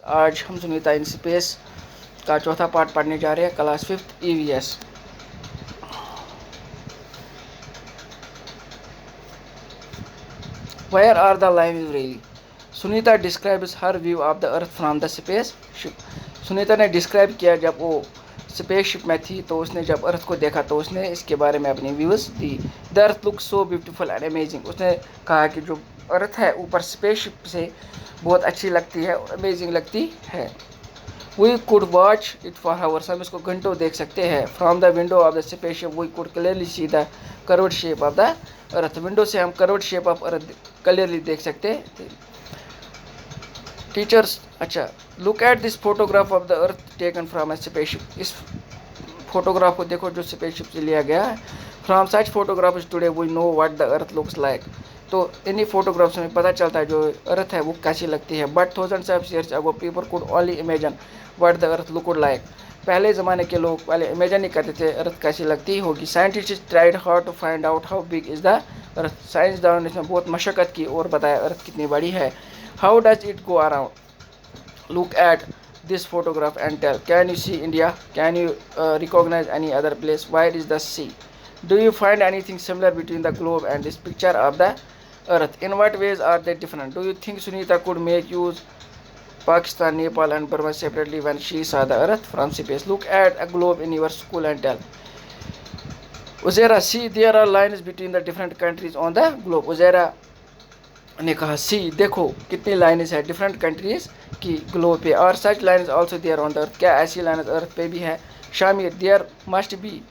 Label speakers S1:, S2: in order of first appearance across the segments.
S1: आज हम Sunita in space का चौथा पार्ट पढ़ने जा रहे हैं, class 5th EVS। Where are the lines really? Sunita describes her view of the earth from the spaceship। Sunita ने डिस्क्राइब किया जब वो स्पेसशिप में थी तो उसने जब अर्थ को देखा तो उसने इसके बारे में अपनी views the. The earth looks so beautiful and amazing. उसने कहा कि जो अर्थ है ऊपर स्पेसशिप से बहुत अच्छी लगती है, अमेजिंग लगती है। We could watch it for hours. हम इसको घंटों देख सकते हैं। From the window of the spaceship we could clearly see the curved shape of the earth. Window से हम curved shape of earth clearly देख सकते थे। टीचर्स, अच्छा, look at this photograph of the earth taken from a spaceship. इस photograph को देखो जो स्पेसशिप से लिया गया है। From such photographs today we know what the earth looks like. तो इन्हीं फोटोग्राफ्स में पता चलता है जो अर्थ है वो कैसी लगती है। But thousands of years ago people could only imagine what the earth look like. पहले ज़माने के लोग पहले इमेजिन नहीं करते थे अर्थ कैसी लगती होगी। Scientist tried hard to find out how big is the earth. साइंसदानों ने इसमें बहुत मशक्क़त की और बताया अर्थ कितनी बड़ी है। How does it go around? Look at this photograph and tell. Can you see India? Can you recognize any other place? Where is the sea? Do you find anything similar between the globe and this picture of the earth? In what ways are they different? Do you think Sunita could make use Pakistan, Nepal and Burma separately when she saw the earth from space? Look at a globe in your school and tell. Uzaira, see there are lines between the different countries on the globe. Uzaira ने कहा सी देखो कितनी lines है different countries की globe पे। और such lines also there on the earth. क्या ऐसी लाइन्स अर्थ पे भी है? शामिर, देयर मस्ट बी,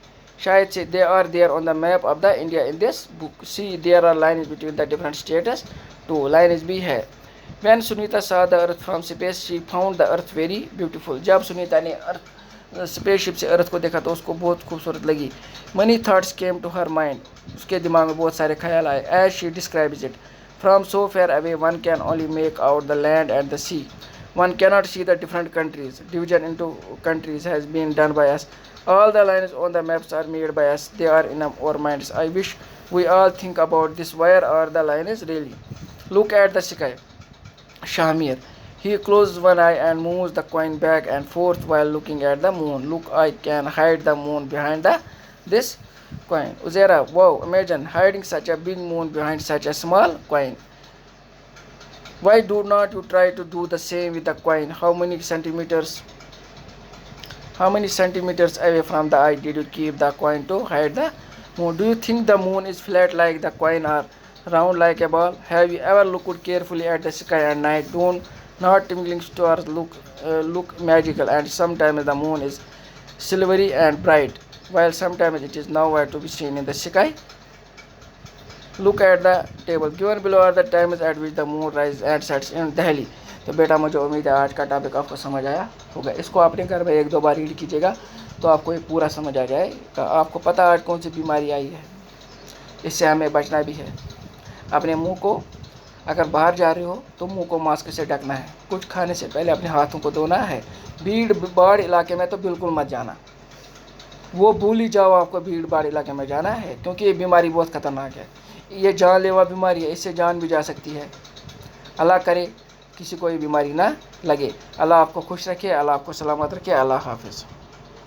S1: शायद से they are there on the map of the India in this book. See there are lines between the different states. Two lines भी है। When Sunita saw the earth from space she found the earth very beautiful. जब सुनीता ने अर्थ spaceship से अर्थ को देखा तो उसको बहुत खूबसूरत लगी। Many thoughts came to her mind. उसके दिमाग में बहुत सारे ख्याल आए। As she describes it, from so far away one can only make out the land and the sea. One cannot see the different countries. Division into countries has been done by us. All the lines on the maps are made by us. They are in our minds. I wish we all think about this. Where are the lines really? Look at the sky. Shamir, he closes one eye and moves the coin back and forth while looking at the moon. Look, I can hide the moon behind this coin. Uzaira, wow, imagine hiding such a big moon behind such a small coin. Why do not you try to do the same with the coin? How many centimeters away from the eye did you keep the coin to hide the moon? Do you think the moon is flat like the coin or round like a ball? Have you ever looked carefully at the sky at night? Not twinkling stars look magical, and sometimes the moon is silvery and bright, while sometimes it is nowhere to be seen in the sky. Look at the table given below are the times at which the moon rises and sets in Delhi. तो बेटा मुझे उम्मीद है आज का topic आपको समझ आया होगा। इसको अपने घर में एक दो बार रीड कीजिएगा तो आपको ये पूरा समझ आ जाएगा। आपको पता आज कौन सी बीमारी आई है, इससे हमें बचना भी है। अपने मुंह को अगर बाहर जा रहे हो तो मुंह को मास्क से ढकना है। कुछ खाने से पहले अपने हाथों को धोना है। भीड़ भाड़ इलाके में तो बिल्कुल मत जाना, वो भूल ही जाओ आपको भीड़ भाड़ इलाके में जाना है, क्योंकि ये बीमारी बहुत ख़तरनाक है। ये जानलेवा बीमारी है, इससे जान भी जा सकती है। अल्लाह करे किसी को ये बीमारी ना लगे। अल्लाह आपको खुश रखे, अल्लाह आपको सलामत रखे। अल्लाह हाफिज़।